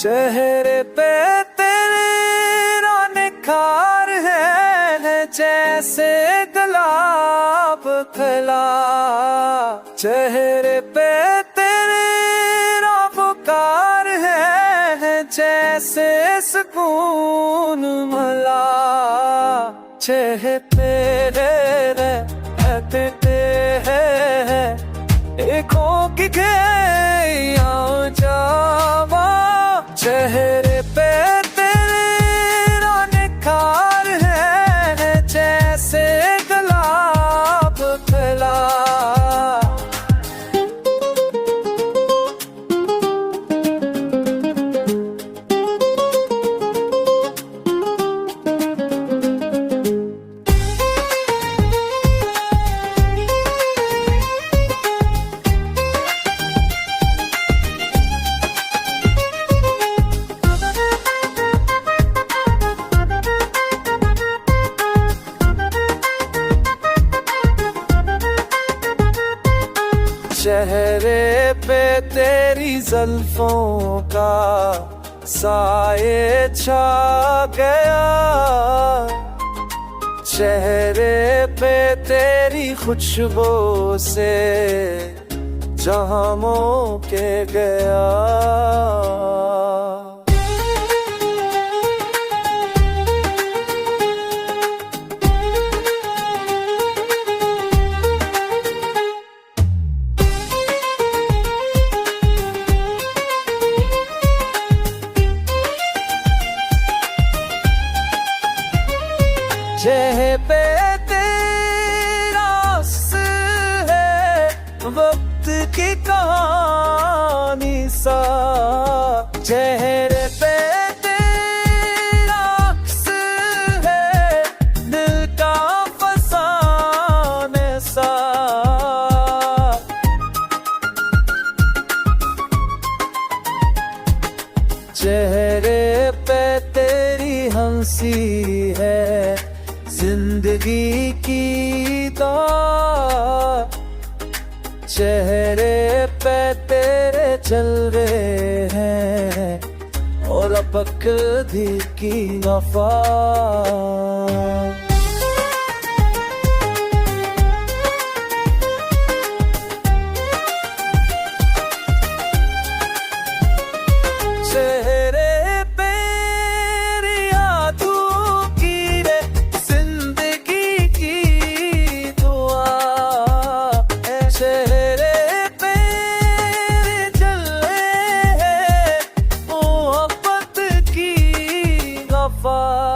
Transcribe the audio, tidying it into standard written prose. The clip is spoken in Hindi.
चेहरे पे तेरे निखार है जैसे गुलाब खिला। चेहरे पे तेरे पुकार है जैसे सुकून मला। चेहरे पे रहते हैं देखो कि जावा। चेहरे पे तेरा निखार है जैसे गुलाब खिला। चेहरे पे तेरी जुल्फों का साए छा गया। चेहरे पे तेरी खुशबू से जहां के गया। चेहरे पे तेरा है वक्त की कहानी सा। चेहरे पे तेरा है दिल का फसाने सा। चेहरे पे तेरी हंसी है जिंदगी की दौड़। चेहरे पे तेरे जलवे हैं और अपक दी की वफा। far